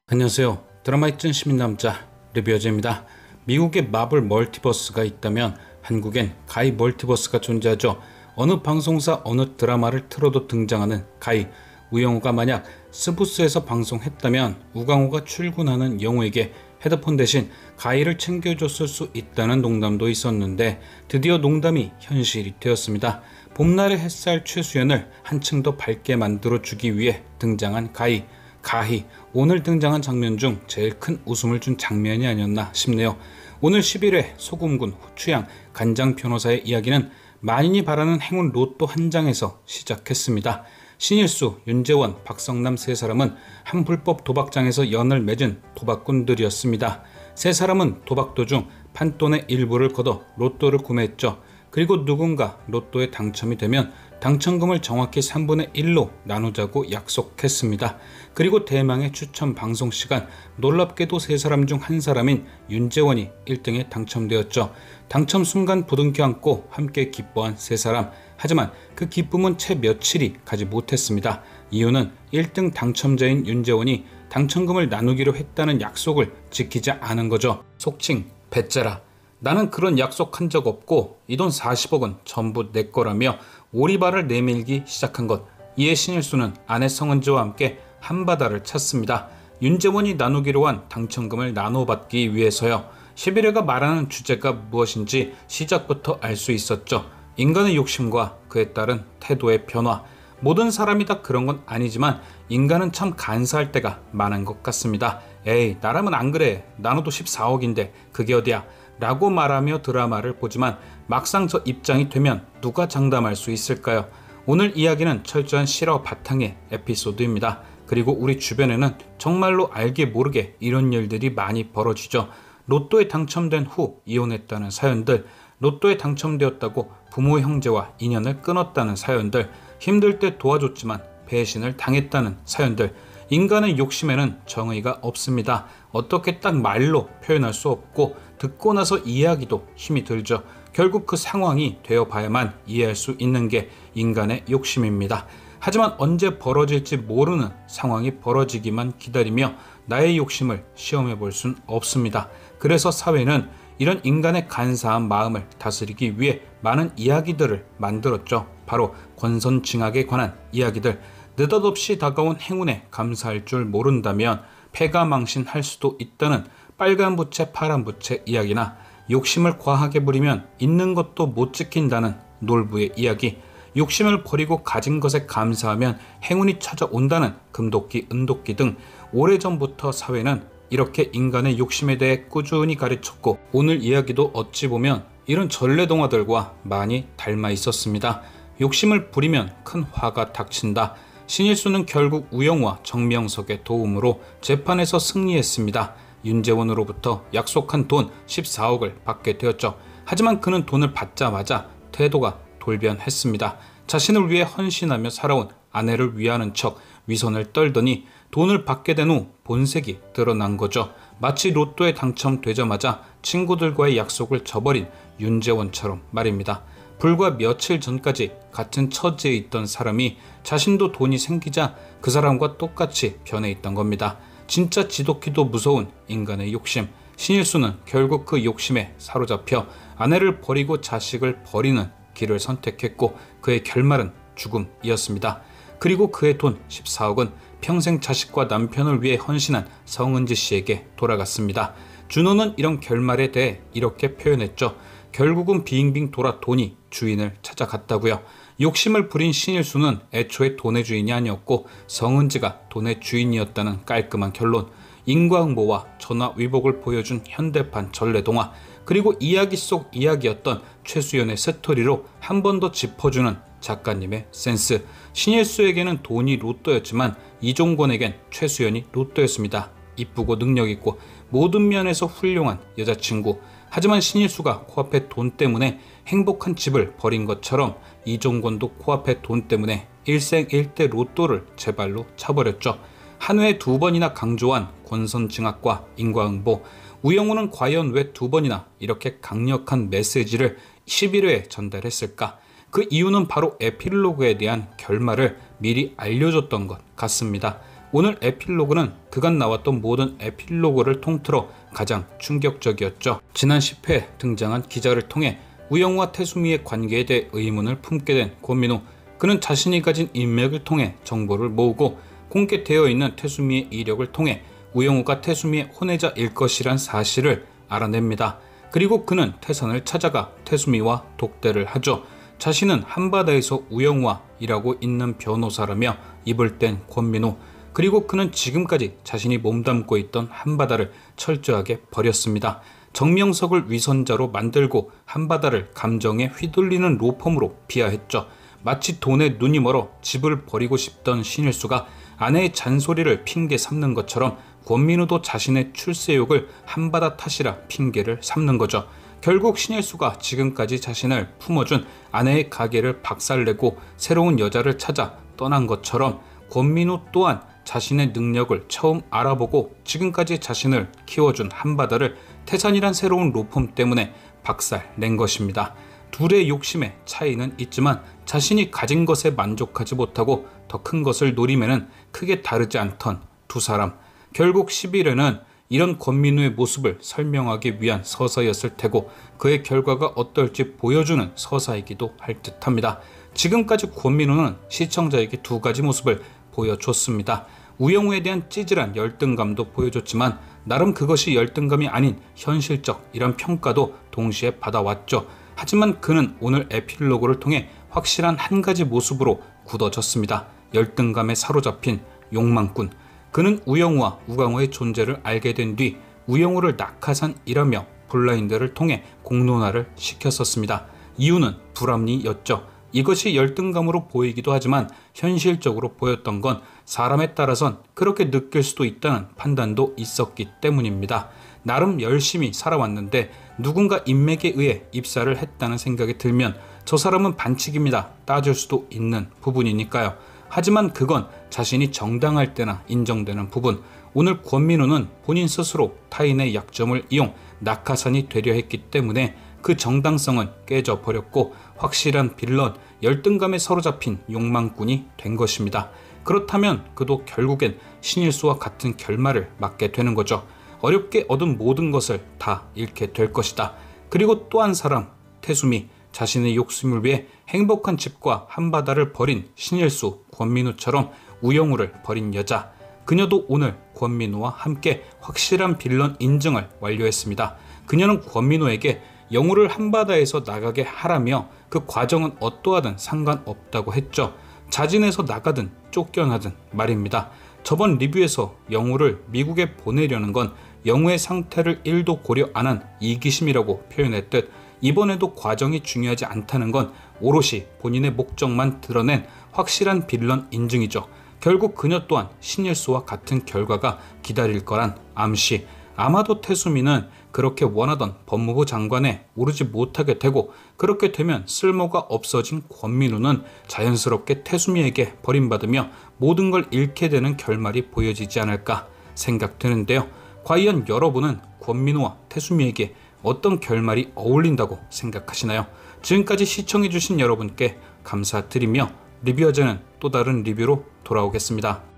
안녕하세요. 드라마 있전 시민남자 리뷰어즈입니다. 미국에 마블 멀티버스가 있다면 한국엔 가히 멀티버스가 존재하죠. 어느 방송사 어느 드라마를 틀어도 등장하는 가히. 우영우가 만약 스부스에서 방송했다면 우강우가 출근하는 영우에게 헤드폰 대신 가히를 챙겨줬을 수 있다는 농담도 있었는데 드디어 농담이 현실이 되었습니다. 봄날의 햇살 최수연을 한층 더 밝게 만들어주기 위해 등장한 가히. 오늘 등장한 장면 중 제일 큰 웃음을 준 장면이 아니었나 싶네요. 오늘 11회 소금군 후추양 간장 변호사의 이야기는 만인이 바라는 행운 로또 한 장에서 시작했습니다. 신일수, 윤재원, 박성남 세 사람은 한 불법 도박장에서 연을 맺은 도박꾼들이었습니다. 세 사람은 도박 도중 판돈의 일부를 걷어 로또를 구매했죠. 그리고 누군가 로또에 당첨이 되면 당첨금을 정확히 3분의 1로 나누자고 약속했습니다. 그리고 대망의 추천 방송 시간, 놀랍게도 세 사람 중 한 사람인 윤재원이 1등에 당첨되었죠. 당첨 순간 부둥켜 안고 함께 기뻐한 세 사람. 하지만 그 기쁨은 채 며칠이 가지 못했습니다. 이유는 1등 당첨자인 윤재원이 당첨금을 나누기로 했다는 약속을 지키지 않은 거죠. 속칭 배째라. 나는 그런 약속한 적 없고 이 돈 40억은 전부 내 거라며 오리발을 내밀기 시작한 것. 이에 신일수는 아내 성은지와 함께 한바다를 찼습니다. 윤재원이 나누기로 한 당첨금을 나눠받기 위해서요. 11회가 말하는 주제가 무엇인지 시작부터 알 수 있었죠. 인간의 욕심과 그에 따른 태도의 변화. 모든 사람이 다 그런 건 아니지만 인간은 참 간사할 때가 많은 것 같습니다. 에이, 나라면 안 그래. 나눠도 14억인데 그게 어디야. 라고 말하며 드라마를 보지만 막상 저 입장이 되면 누가 장담할 수 있을까요? 오늘 이야기는 철저한 실화 바탕의 에피소드입니다. 그리고 우리 주변에는 정말로 알게 모르게 이런 일들이 많이 벌어지죠. 로또에 당첨된 후 이혼했다는 사연들, 로또에 당첨되었다고 부모 형제와 인연을 끊었다는 사연들, 힘들 때 도와줬지만 배신을 당했다는 사연들. 인간의 욕심에는 정의가 없습니다. 어떻게 딱 말로 표현할 수 없고 듣고 나서 이해하기도 힘이 들죠. 결국 그 상황이 되어봐야만 이해할 수 있는 게 인간의 욕심입니다. 하지만 언제 벌어질지 모르는 상황이 벌어지기만 기다리며 나의 욕심을 시험해 볼 순 없습니다. 그래서 사회는 이런 인간의 간사한 마음을 다스리기 위해 많은 이야기들을 만들었죠. 바로 권선징악에 관한 이야기들. 느닷없이 다가온 행운에 감사할 줄 모른다면 패가망신할 수도 있다는 빨간 부채 파란 부채 이야기나 욕심을 과하게 부리면 있는 것도 못 지킨다는 놀부의 이야기, 욕심을 버리고 가진 것에 감사하면 행운이 찾아온다는 금도끼 은도끼 등 오래전부터 사회는 이렇게 인간의 욕심에 대해 꾸준히 가르쳤고 오늘 이야기도 어찌 보면 이런 전래동화들과 많이 닮아 있었습니다. 욕심을 부리면 큰 화가 닥친다. 신일수는 결국 우영우와 정명석의 도움으로 재판에서 승리했습니다. 윤재원으로부터 약속한 돈 14억을 받게 되었죠. 하지만 그는 돈을 받자마자 태도가 돌변했습니다. 자신을 위해 헌신하며 살아온 아내를 위하는 척 위선을 떨더니 돈을 받게 된 후 본색이 드러난 거죠. 마치 로또에 당첨되자마자 친구들과의 약속을 저버린 윤재원처럼 말입니다. 불과 며칠 전까지 같은 처지에 있던 사람이 자신도 돈이 생기자 그 사람과 똑같이 변해 있던 겁니다. 진짜 지독히도 무서운 인간의 욕심. 신일수는 결국 그 욕심에 사로잡혀 아내를 버리고 자식을 버리는 길을 선택했고 그의 결말은 죽음이었습니다. 그리고 그의 돈 14억은 평생 자식과 남편을 위해 헌신한 성은지 씨에게 돌아갔습니다. 준호는 이런 결말에 대해 이렇게 표현했죠. 결국은 빙빙 돌아 돈이 주인을 찾아갔다고요. 욕심을 부린 신일수는 애초에 돈의 주인이 아니었고 성은지가 돈의 주인이었다는 깔끔한 결론. 인과응보와 전화위복을 보여준 현대판 전래동화, 그리고 이야기 속 이야기였던 최수연의 스토리로 한 번 더 짚어주는 작가님의 센스. 신일수에게는 돈이 로또였지만 이종권에겐 최수연이 로또였습니다. 이쁘고 능력있고 모든 면에서 훌륭한 여자친구. 하지만 신일수가 코앞에 돈 때문에 행복한 집을 버린 것처럼 이종권도 코앞에 돈 때문에 일생일대 로또를 제 발로 차버렸죠. 한 회에 2번이나 강조한 권선징악과 인과응보. 우영우는 과연 왜 2번이나 이렇게 강력한 메시지를 11회에 전달했을까? 그 이유는 바로 에필로그에 대한 결말을 미리 알려줬던 것 같습니다. 오늘 에필로그는 그간 나왔던 모든 에필로그를 통틀어 가장 충격적이었죠. 지난 10회 등장한 기자를 통해 우영우와 태수미의 관계에 대해 의문을 품게 된 권민우. 그는 자신이 가진 인맥을 통해 정보를 모으고 공개되어 있는 태수미의 이력을 통해 우영우가 태수미의 혼외자일 것이란 사실을 알아냅니다. 그리고 그는 태산을 찾아가 태수미와 독대를 하죠. 자신은 한바다에서 우영우와 일하고 있는 변호사라며 입을 뗀 권민우. 그리고 그는 지금까지 자신이 몸담고 있던 한바다를 철저하게 버렸습니다. 정명석을 위선자로 만들고 한바다를 감정에 휘둘리는 로펌으로 비하했죠. 마치 돈에 눈이 멀어 집을 버리고 싶던 신일수가 아내의 잔소리를 핑계 삼는 것처럼 권민우도 자신의 출세욕을 한바다 탓이라 핑계를 삼는 거죠. 결국 신일수가 지금까지 자신을 품어준 아내의 가게를 박살내고 새로운 여자를 찾아 떠난 것처럼 권민우 또한 자신의 능력을 처음 알아보고 지금까지 자신을 키워준 한바다를 태산이란 새로운 로펌 때문에 박살낸 것입니다. 둘의 욕심의 차이는 있지만 자신이 가진 것에 만족하지 못하고 더 큰 것을 노림에는 크게 다르지 않던 두 사람. 결국 11회는 이런 권민우의 모습을 설명하기 위한 서사였을 테고 그의 결과가 어떨지 보여주는 서사이기도 할 듯합니다. 지금까지 권민우는 시청자에게 두 가지 모습을 보여줬습니다. 우영우에 대한 찌질한 열등감도 보여줬지만 나름 그것이 열등감이 아닌 현실적이란 평가도 동시에 받아왔죠. 하지만 그는 오늘 에필로그를 통해 확실한 한 가지 모습으로 굳어졌습니다. 열등감에 사로잡힌 욕망꾼. 그는 우영우와 우광호의 존재를 알게 된 뒤 우영우를 낙하산이라며 블라인드를 통해 공론화를 시켰었습니다. 이유는 불합리였죠. 이것이 열등감으로 보이기도 하지만 현실적으로 보였던 건 사람에 따라선 그렇게 느낄 수도 있다는 판단도 있었기 때문입니다. 나름 열심히 살아왔는데 누군가 인맥에 의해 입사를 했다는 생각이 들면 저 사람은 반칙입니다. 따질 수도 있는 부분이니까요. 하지만 그건 자신이 정당할 때나 인정되는 부분. 오늘 권민우는 본인 스스로 타인의 약점을 이용 낙하산이 되려 했기 때문에 그 정당성은 깨져버렸고 확실한 빌런, 열등감에 사로잡힌 욕망꾼이 된 것입니다. 그렇다면 그도 결국엔 신일수와 같은 결말을 맞게 되는 거죠. 어렵게 얻은 모든 것을 다 잃게 될 것이다. 그리고 또 한 사람, 태수미. 자신의 욕심을 위해 행복한 집과 한바다를 버린 신일수, 권민우처럼 우영우를 버린 여자. 그녀도 오늘 권민우와 함께 확실한 빌런 인증을 완료했습니다. 그녀는 권민우에게 영우를 한바다에서 나가게 하라며 그 과정은 어떠하든 상관없다고 했죠. 자진해서 나가든 쫓겨나든 말입니다. 저번 리뷰에서 영우를 미국에 보내려는 건 영우의 상태를 1도 고려 안 한 이기심이라고 표현했듯 이번에도 과정이 중요하지 않다는 건 오롯이 본인의 목적만 드러낸 확실한 빌런 인증이죠. 결국 그녀 또한 신일수와 같은 결과가 기다릴 거란 암시. 아마도 태수미는 그렇게 원하던 법무부 장관에 오르지 못하게 되고 그렇게 되면 쓸모가 없어진 권민우는 자연스럽게 태수미에게 버림받으며 모든 걸 잃게 되는 결말이 보여지지 않을까 생각되는데요. 과연 여러분은 권민우와 태수미에게 어떤 결말이 어울린다고 생각하시나요? 지금까지 시청해주신 여러분께 감사드리며 리뷰어제는 또 다른 리뷰로 돌아오겠습니다.